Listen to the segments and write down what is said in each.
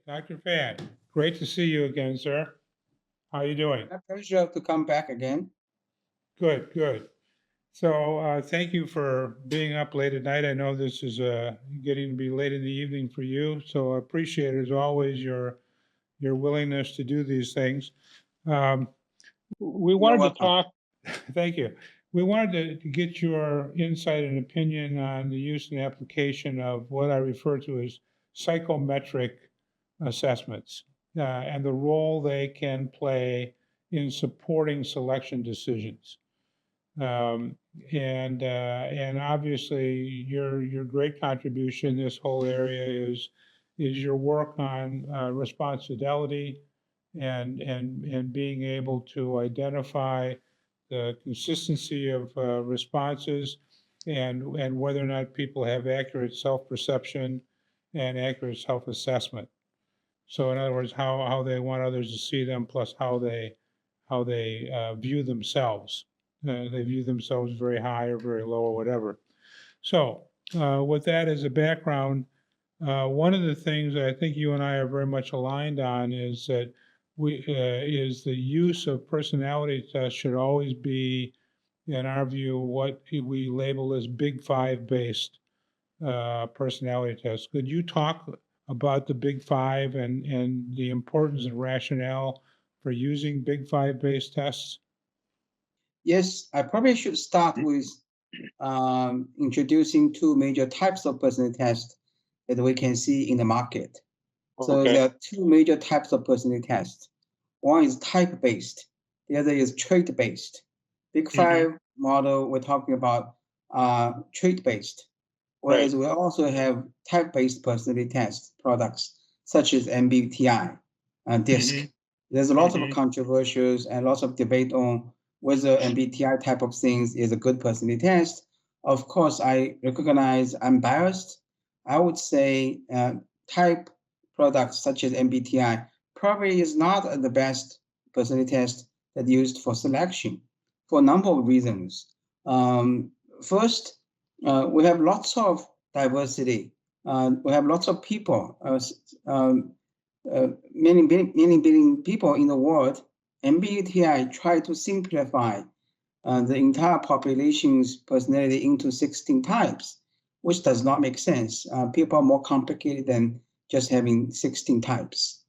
Dr. Fan, great to see you again, sir. How you doing? A pleasure to come back again. Good, good. So, thank you for being up late at night. I know this is getting to be late in the evening for you, so I appreciate as always your willingness to do these things. Um, we You're wanted to welcome. talk. Thank you. We wanted to get your insight and opinion on the use and application of what I refer to as psychometric assessments and the role they can play in supporting selection decisions. Um, and obviously your great contribution in this whole area is your work on response fidelity and being able to identify the consistency of responses and whether or not people have accurate self-perception and accurate self-assessment. So in other words, how they want others to see them, plus how they view themselves. They view themselves very high or very low or whatever. So with that as a background, one of the things I think you and I are very much aligned on is that is the use of personality tests should always be, in our view, what we label as Big Five based personality tests. Could you talk about the Big Five and the importance and rationale for using Big Five based tests? Yes, I probably should start with introducing two major types of personality tests that we can see in the market. So Okay. there are two major types of personality tests. One is type-based, the other is trait-based. Big Hmm. Five model, we're talking about trait-based, Right. whereas we also have type-based personality test products such as MBTI and DISC. Hmm. There's a lot of Hmm. controversies and lots of debate on whether MBTI type of things is a good personality test. Of course, I recognize I'm biased. I would say type products such as MBTI probably is not the best personality test that used for selection for a number of reasons. First, we have lots of diversity. We have lots of people, many billion people in the world. MBTI try to simplify the entire population's personality into 16 types, which does not make sense. People are more complicated than just having 16 types.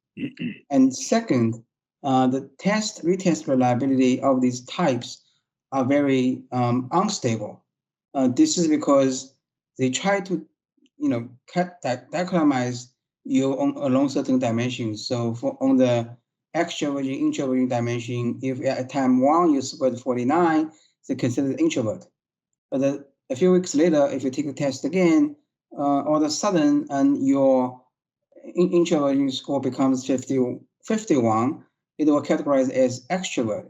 And second, the retest reliability of these types are very unstable. This is because they try to, dichotomize you along certain dimensions. So for on the extroversion, introversion dimension, if at time one you scored 49, they considered introvert. But a few weeks later, if you take the test again, all of a sudden, and your introversion score becomes 51, it will categorize as extrovert.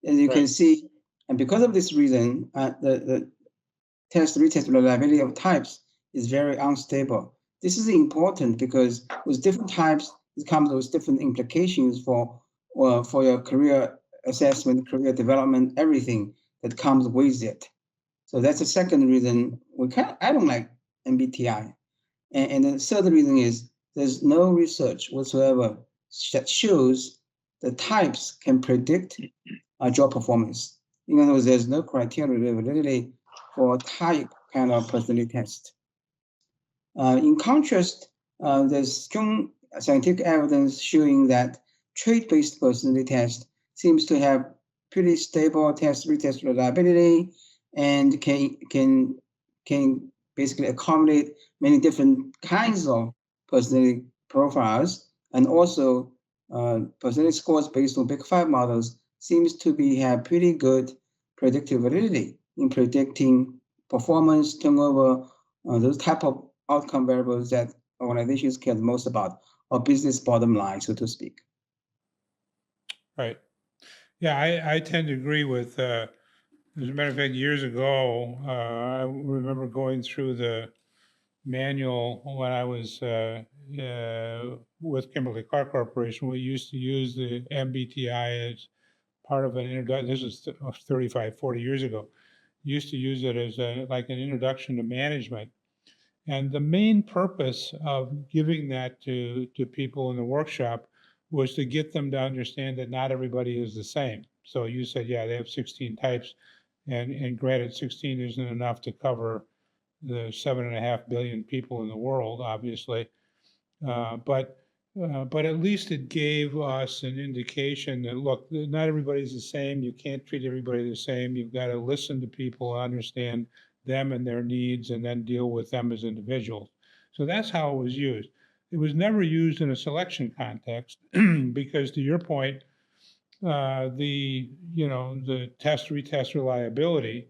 As you can Right. see, and because of this reason, the retest reliability of types is very unstable. This is important because with different types, it comes with different implications for your career assessment, career development, everything that comes with it. So that's the second reason I don't like MBTI. And the third reason is there's no research whatsoever that shows the types can predict job performance. In other words, there's no criteria validity for type kind of personality test. In contrast, there's strong scientific evidence showing that trait-based personality test seems to have pretty stable retest reliability and can basically accommodate many different kinds of personality profiles, and also personality scores based on Big Five models seems to have pretty good predictive validity in predicting performance, turnover, those type of outcome variables that organizations care the most about, or business bottom line, so to speak. Right. Yeah, I tend to agree with. As a matter of fact, years ago, I remember going through the manual when I was with Kimberly Clark Corporation. We used to use the MBTI as part of an introduction. This is 35, 40 years ago. Used to use it as like an introduction to management. And the main purpose of giving that to people in the workshop was to get them to understand that not everybody is the same. So you said, yeah, they have 16 types, and granted, 16 isn't enough to cover the 7.5 billion people in the world, obviously. But at least it gave us an indication that, look, not everybody's the same. You can't treat everybody the same. You've got to listen to people, understand them and their needs, and then deal with them as individuals. So that's how it was used. It was never used in a selection context because, to your point, the test retest reliability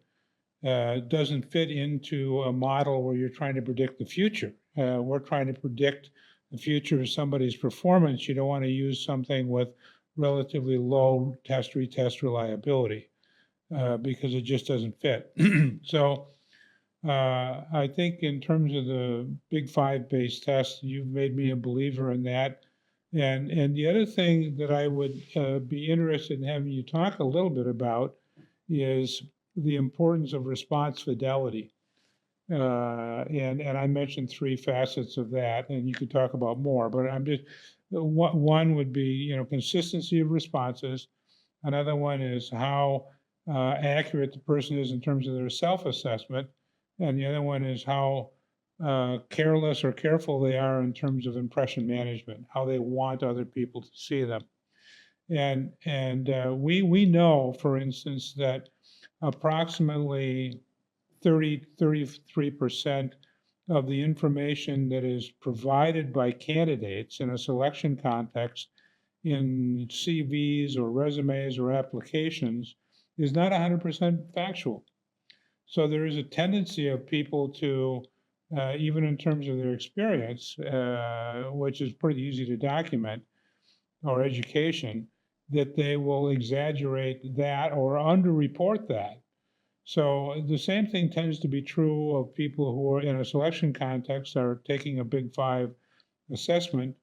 doesn't fit into a model where you're trying to predict the future. We're trying to predict the future of somebody's performance. You don't want to use something with relatively low test retest reliability because it just doesn't fit. So I think in terms of the Big Five based test, you've made me a believer in that. And the other thing that I would be interested in having you talk a little bit about is the importance of response fidelity. And I mentioned three facets of that, and you could talk about more, but I'm just, one would be, consistency of responses. Another one is how accurate the person is in terms of their self-assessment. And the other one is how careless or careful they are in terms of impression management, how they want other people to see them. And we know, for instance, that approximately 33% of the information that is provided by candidates in a selection context in CVs or resumes or applications is not 100% factual. So there is a tendency of people to, even in terms of their experience, which is pretty easy to document, or education, that they will exaggerate that or underreport that. So the same thing tends to be true of people who are in a selection context are taking a Big Five assessment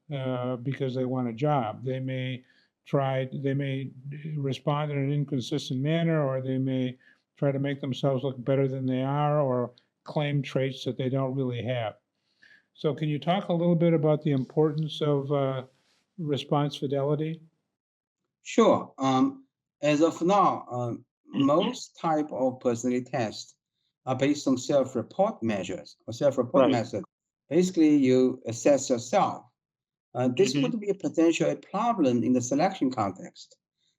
because they want a job. They may respond in an inconsistent manner, or they may try to make themselves look better than they are, or claim traits that they don't really have. So can you talk a little bit about the importance of response fidelity? Sure. As of now, most type of personality tests are based on self-report measures or self-report Right. method. Basically, you assess yourself. This Hmm. would be a potential problem in the selection context.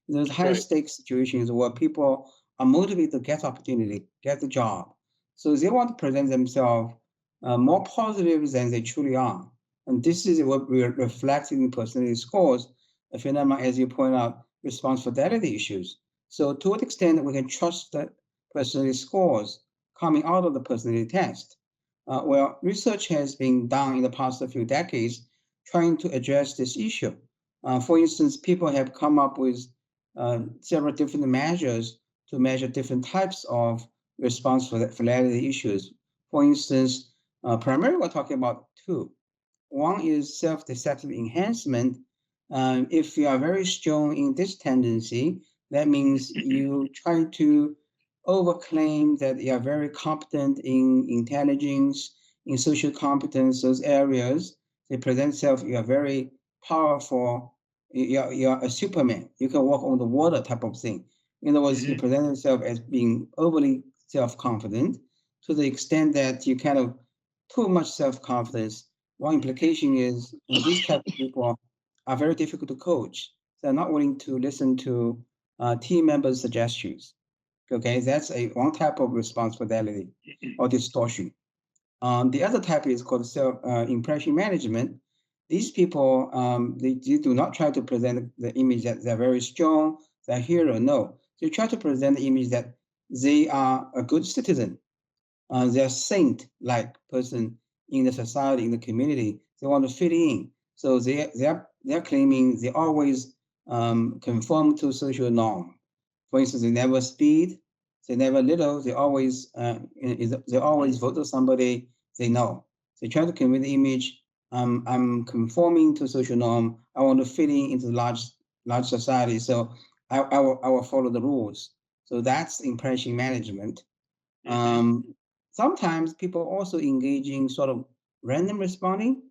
There's high Right. stakes situations where people are motivated to get opportunity, get the job. So they want to present themselves more positive than they truly are. And this is what we're reflecting in personality scores, a phenomenon, as you point out, response fidelity issues. So to what extent we can trust the personality scores coming out of the personality test? Well, research has been done in the past few decades trying to address this issue. For instance, people have come up with several different measures to measure different types of response fidelity issues. For instance, primarily we're talking about two. One is self-deceptive enhancement. If you are very strong in this tendency, that means you try to overclaim that you are very competent in intelligence, in social competence, those areas. They present self, you are very powerful, you're a Superman, you can walk on the water type of thing. In other words, you Hmm. present yourself as being overly self-confident to the extent that you kind of too much self-confidence. One implication is these type of people are very difficult to coach. They're not willing to listen to team members' suggestions. Okay, that's one type of response fidelity or distortion. The other type is called self impression management. These people they do not try to present the image that they're very strong, they're hero. No, they try to present the image that they are a good citizen, they're saint-like person in the society, in the community. They want to fit in. So they're claiming they always conform to social norm. For instance, they never speed, they never little, they always vote for somebody they know. They try to convey the image. I'm conforming to social norm. I want to fit in into the large society. So I will follow the rules. So that's impression management. Hmm. Um, Sometimes people also engage in sort of random responding.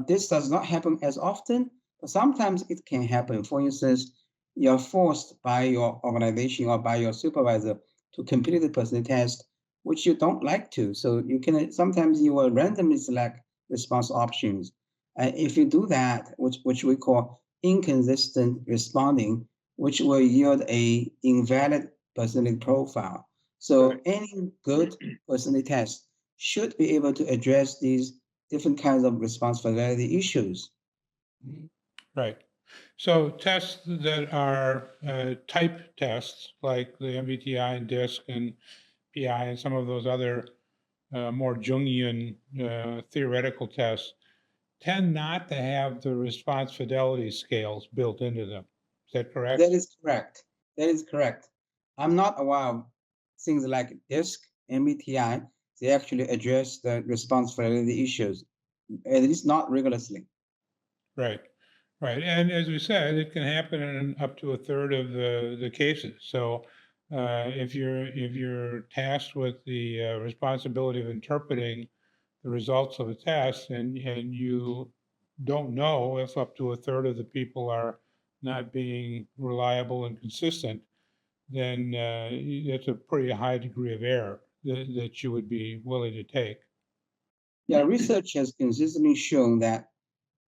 This does not happen as often, but sometimes it can happen. For instance, you're forced by your organization or by your supervisor to complete the personality test, which you don't like to. So you can sometimes you will randomly select response options. If you do that, which we call inconsistent responding, which will yield a invalid personality profile. So any good personality test should be able to address these different kinds of response fidelity issues. Right. So tests that are type tests, like the MBTI and DISC and PI and some of those other more Jungian theoretical tests, tend not to have the response fidelity scales built into them. Is that correct? That is correct. That is correct. I'm not aware of things like DISC, MBTI. They actually address the response fidelity issues, at least not rigorously. Right. Right. And as we said, it can happen in up to a third of the cases. So if you're tasked with the responsibility of interpreting the results of a test and you don't know if up to a third of the people are not being reliable and consistent, then it's a pretty high degree of error that you would be willing to take. Yeah, research has consistently shown that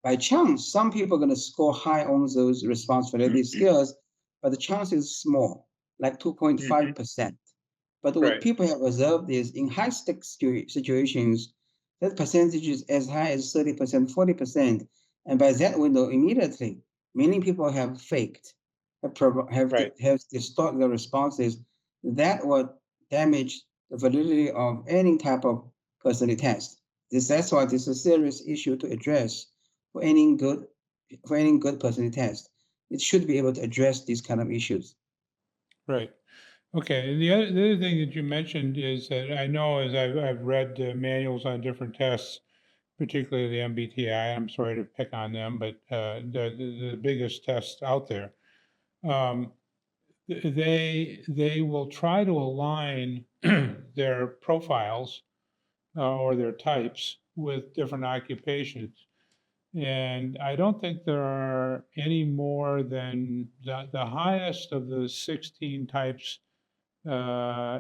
by chance, some people are going to score high on those response fidelity skills, but the chance is small, like 2.5%. But what Right. people have observed is in high stakes situations, that percentage is as high as 30%, 40%. And by that window, immediately, many people have faked, Right. have distorted their responses. That would damage the validity of any type of personality test. That's why this is a serious issue to address for any good personality test. It should be able to address these kind of issues. Right. Okay. And the other thing that you mentioned is that I know as I've read manuals on different tests, particularly the MBTI. I'm sorry to pick on them, but the biggest test out there. Um, they will try to align their profiles or their types with different occupations. And I don't think there are any more than the highest of the 16 types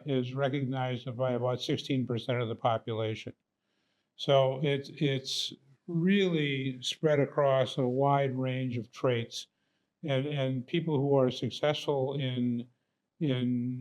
is recognized by about 16% of the population. So it's really spread across a wide range of traits, and people who are successful in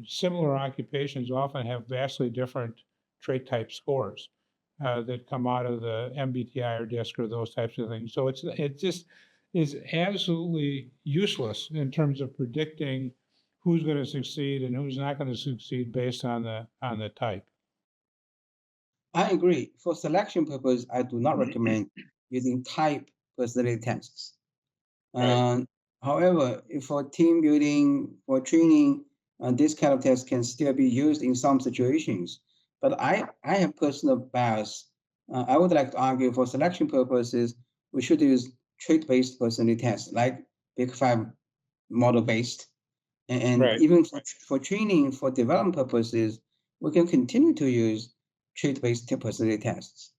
similar occupations often have vastly different trait type scores that come out of the MBTI or DISC or those types of things. So it just is absolutely useless in terms of predicting who's going to succeed and who's not going to succeed based on the type. I agree. For selection purpose, I do not recommend using type personality tests. Right. Uh, However, if for team building, for training, this kind of test can still be used in some situations. But I have personal bias. I would like to argue for selection purposes, we should use trait-based personality tests like Big Five model-based. And Right. even for training, for development purposes, we can continue to use trait-based personality tests.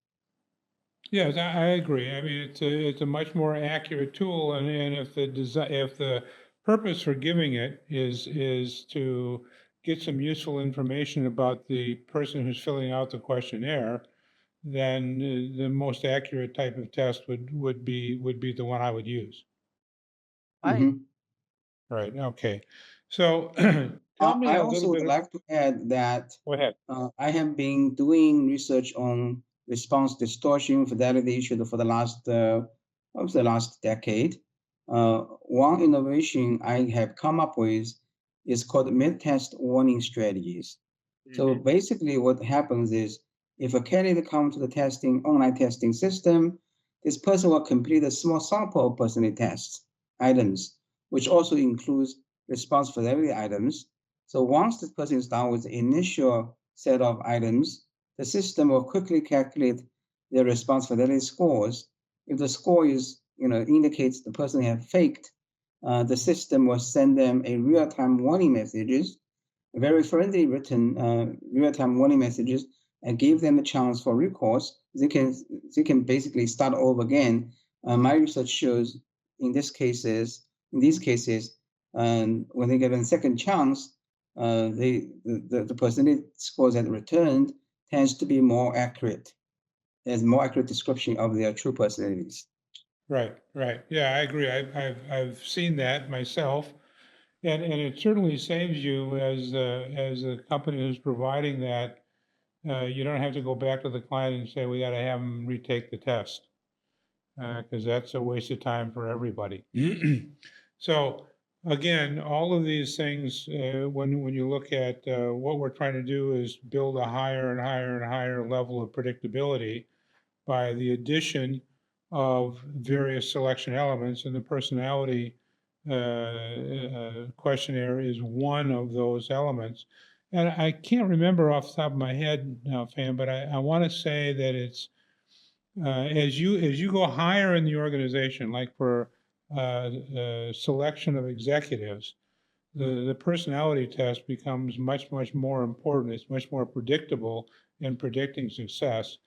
Yes, I agree. I mean, it's a much more accurate tool, and if the purpose for giving it is to get some useful information about the person who's filling out the questionnaire, then the most accurate type of test would be the one I would use. Mhm. Right. Okay. So tell me I a little also would bit. like to add that Go ahead. I have been doing research on response distortion fidelity issues for the last, what was the last decade. One innovation I have come up with is called mid-test warning strategies. So Hmm. basically, what happens is if a candidate comes to the online testing system, this person will complete a small sample of personality tests items, which also includes response fidelity items. So once this person is done with the initial set of items, the system will quickly calculate their response fidelity scores. If the score indicates the person have faked, the system will send them a real-time warning messages, very friendly written real-time warning messages and give them a chance for recourse, they can basically start over again. My research shows in these cases, when they given second chance, the percentage scores that returned tends to be more accurate. There's more accurate description of their true personalities. Right, right. Yeah, I agree. I've seen that myself, and it certainly saves you as a company who's providing that. You don't have to go back to the client and say we got to have them retake the test, because that's a waste of time for everybody. So again, all of these things, when you look at what we're trying to do is build a higher and higher and higher level of predictability by the addition of various selection elements, and the personality questionnaire is one of those elements. And I can't remember off the top of my head now, Fan, but I want to say that it's as you go higher in the organization, like for selection of executives, the personality test becomes much more important. It's much more predictable in predicting success,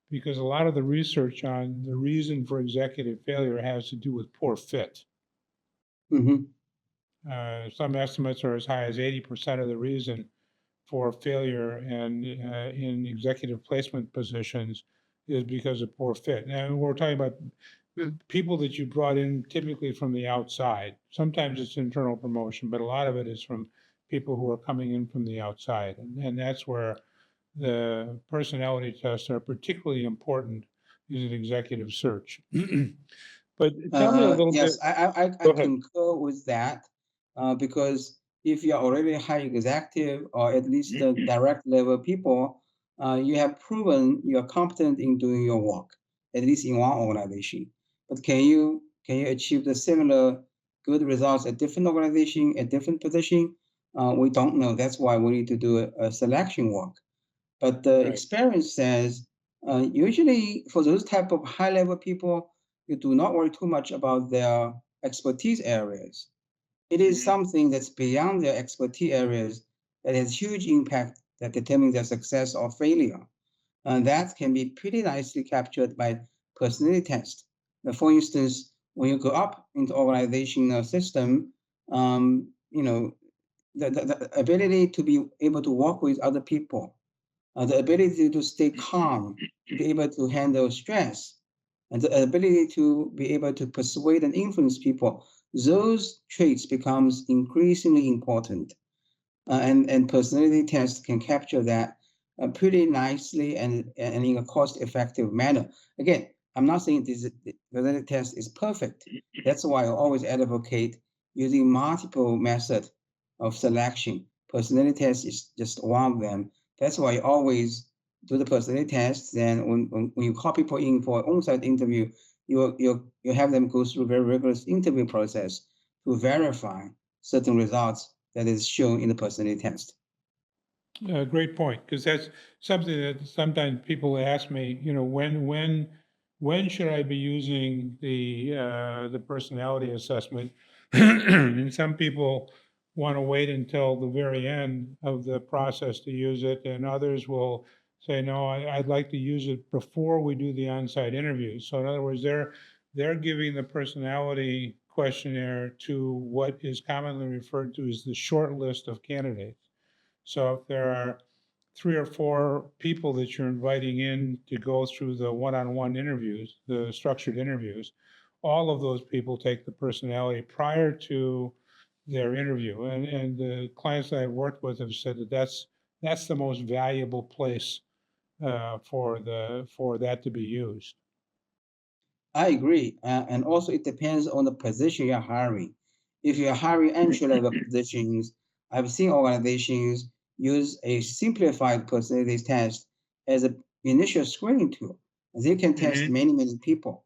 because a lot of the research on the reason for executive failure has to do with poor fit. Mhm. Some estimates are as high as 80% of the reason for failure and in executive placement positions is because of poor fit. Now we're talking about people that you brought in typically from the outside. Sometimes it's internal promotion, but a lot of it is from people who are coming in from the outside, and that's where the personality tests are particularly important in an executive search. But tell me a little bit. Yes, I Go ahead. concur with that, because if you're already a high executive or at least the direct level people, you have proven you're competent in doing your work, at least in one organization. But can you achieve the similar good results at different organization, at different position? We don't know. That's why we need to do a selection work. But the Right. experience says, usually for those type of high level people, you do not worry too much about their expertise areas. It is something that's beyond their expertise areas that has huge impact that determines their success or failure. And that can be pretty nicely captured by personality tests. Now, for instance, when you go up into organizational system, you know, the ability to be able to work with other people, the ability to stay calm, to be able to handle stress, and the ability to be able to persuade and influence people, those traits becomes increasingly important. And personality tests can capture that pretty nicely and in a cost-effective manner. Again, I'm not saying the personality test is perfect. That's why I always advocate using multiple methods of selection. Personality test is just one of them. That's why I always do the personality test. Then when you call people in for an on-site interview, you have them go through a very rigorous interview process to verify certain results that is shown in the personality test. Great point, because that's something that sometimes people ask me. When should I be using the personality assessment? And some people want to wait until the very end of the process to use it, and others will say, no, I'd like to use it before we do the on-site interviews. So in other words, they're giving the personality questionnaire to what is commonly referred to as the short list of candidates. So if there are 3 or 4 people that you're inviting in to go through the one-on-one interviews, the structured interviews, all of those people take the personality prior to their interview. And the clients that I've worked with have said that that's the most valuable place for that to be used. I agree. And also, it depends on the position you're hiring. If you're hiring entry level positions, I've seen organizations use a simplified personality test as an initial screening tool. They can test Mhm. many people.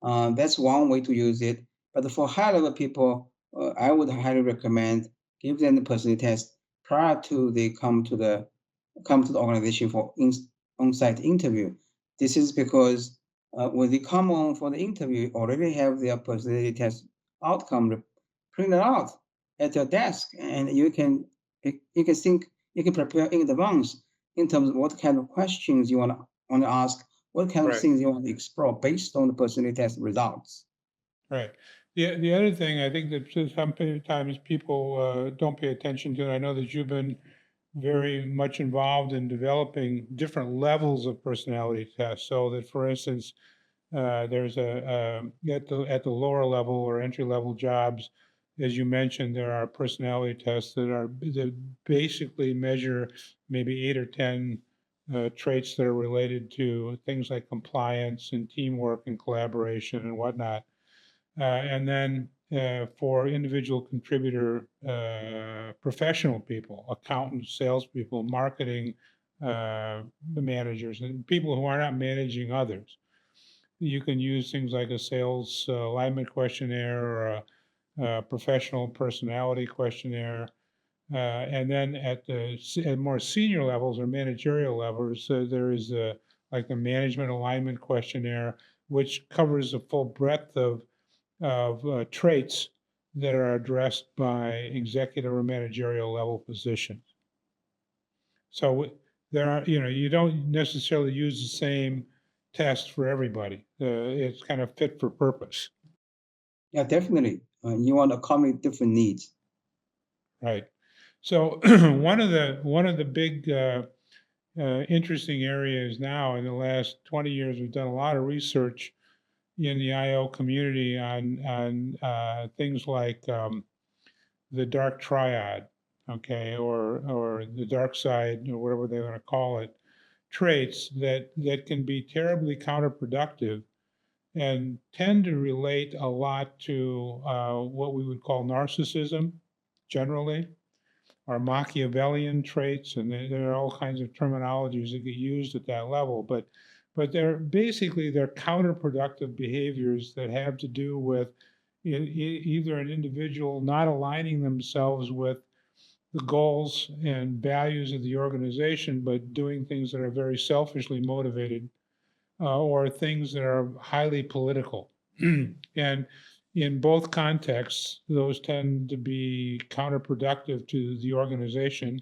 That's one way to use it. But for high level people, I would highly recommend give them the personality test prior to they come to the organization for on-site interview. This is because when they come on for the interview, already have their personality test outcome printed out at your desk, and you can think you can prepare in advance in terms of what kind of questions you want to ask, what kind of Right. things you want to explore based on the personality test results. Right. The other thing I think that sometimes people don't pay attention to, and I know that you've been very much involved in developing different levels of personality tests. So that, for instance, there's at the lower level or entry level jobs, as you mentioned, there are personality tests that basically measure maybe 8 or 10 traits that are related to things like compliance and teamwork and collaboration and whatnot. And then for individual contributor professional people, accountants, salespeople, marketing managers, and people who are not managing others, you can use things like a sales alignment questionnaire or a professional personality questionnaire. And then at more senior levels or managerial levels, there is like the management alignment questionnaire, which covers the full breadth of traits that are addressed by executive or managerial level positions. So there are, you don't necessarily use the same test for everybody. It's kind of fit for purpose, Yeah, definitely. You want to accommodate different needs. right? So one of the big interesting areas now in the last 20 years, we've done a lot of research in the IO community on things like the dark triad, okay, or the dark side, or whatever they want to call it, traits that can be terribly counterproductive and tend to relate a lot to what we would call narcissism generally, or Machiavellian traits, and there are all kinds of terminologies that get used at that level. But they're counterproductive behaviors that have to do with either an individual not aligning themselves with the goals and values of the organization, but doing things that are very selfishly motivated, or things that are highly political. And in both contexts, those tend to be counterproductive to the organization,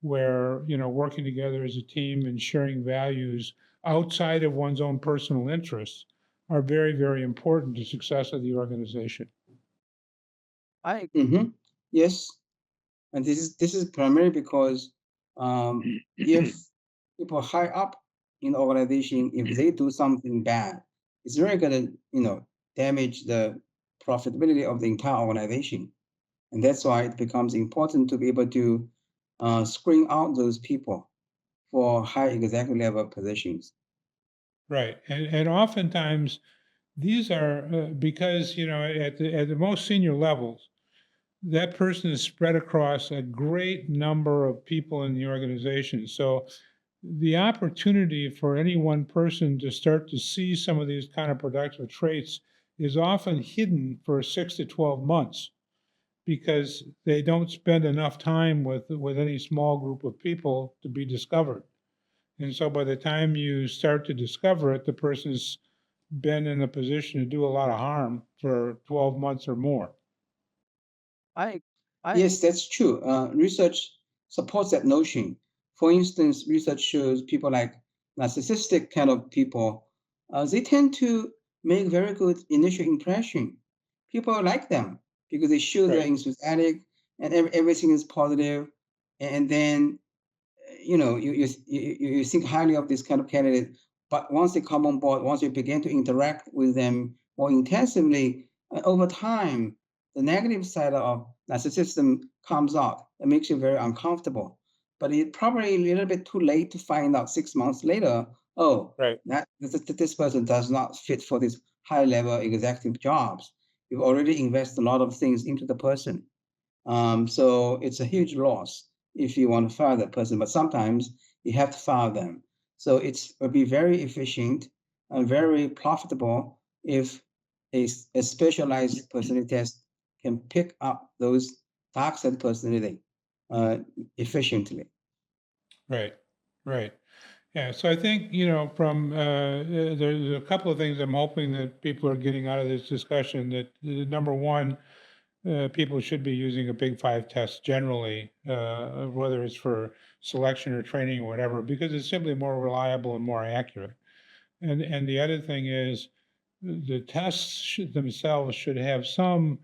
where, working together as a team and sharing values outside of one's own personal interests are very, very important to success of the organization. Hmm. Yes, and this is primarily because if people high up in the organization, if they do something bad, it's really gonna damage the profitability of the entire organization, and that's why it becomes important to be able to screen out those people for high executive level positions. Right. And oftentimes these are because, at the most senior levels, that person is spread across a great number of people in the organization. So the opportunity for any one person to start to see some of these kind of productive traits is often hidden for 6 to 12 months, because they don't spend enough time with any small group of people to be discovered. And so by the time you start to discover it, the person's been in a position to do a lot of harm for 12 months or more. Yes, that's true. Research supports that notion. For instance, research shows people like narcissistic kind of people, they tend to make very good initial impression. People like them because they show they're Right. enthusiastic and everything is positive. And then you think highly of this kind of candidate, but once they come on board, once you begin to interact with them more intensively, over time, the negative side of narcissism comes out. It makes you very uncomfortable. But it's probably a little bit too late to find out 6 months later, oh, Right. that this person does not fit for these high level executive jobs. You've already invested a lot of things into the person. So it's a huge loss if you want to fire that person, but sometimes you have to fire them. So it'll be very efficient and very profitable if a specialized personality test can pick up those dark side personality uh, efficiently. Right. Right. Yeah. So I think, from there's a couple of things I'm hoping that people are getting out of this discussion. That number one, people should be using a Big Five test generally, whether it's for selection or training or whatever, because it's simply more reliable and more accurate. And the other thing is the themselves should have some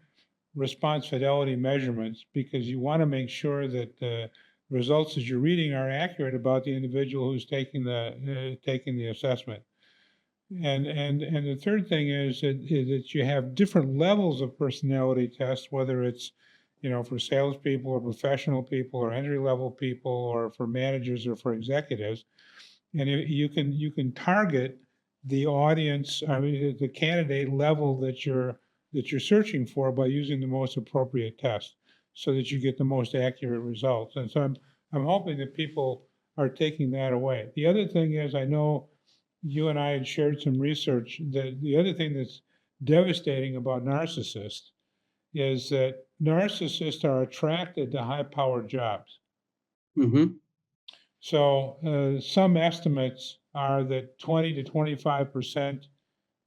response fidelity measurements because you want to make sure that the results that you're reading are accurate about the individual who's taking the assessment. And the third thing is that you have different levels of personality tests, whether it's for salespeople or professional people or entry level people or for managers or for executives, and you can target the audience, I mean the candidate level that you're searching for by using the most appropriate test, so that you get the most accurate results. And so I'm hoping that people are taking that away. The other thing is, I know you and I had shared some research that the other thing that's devastating about narcissists is that narcissists are attracted to high powered jobs. Mm-hmm. So some estimates are that 20 to 25%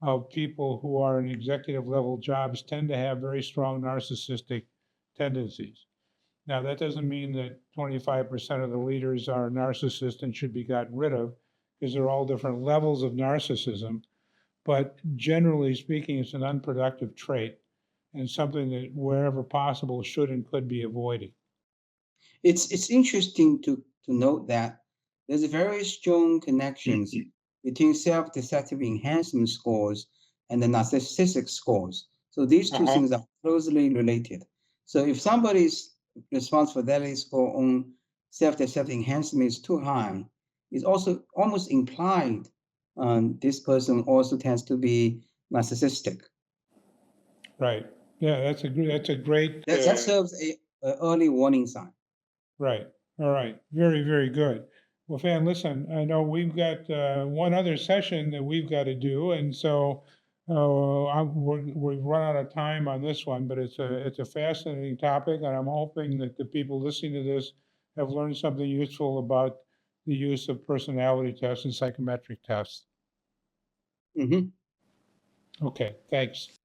of people who are in executive level jobs tend to have very strong narcissistic tendencies. Now, that doesn't mean that 25% of the leaders are narcissists and should be gotten rid of, because they're all different levels of narcissism. But generally speaking, it's an unproductive trait and something that, wherever possible, should and could be avoided. It's interesting to note that there's a very strong connections between self-deceptive enhancement scores and the narcissistic scores. So these two Uh-huh. things are closely related. So if somebody's response fidelity score on self-deceptive enhancement is too high, it's also almost implied this person also tends to be narcissistic. Right. Yeah, that's a great. That serves a early warning sign. Right. All right. Very, very good. Well, Fan, listen, I know we've got one other session that we've got to do, and so we've run out of time on this one, but it's a fascinating topic, and I'm hoping that the people listening to this have learned something useful about the use of personality tests and psychometric tests. Mhm. Okay, thanks.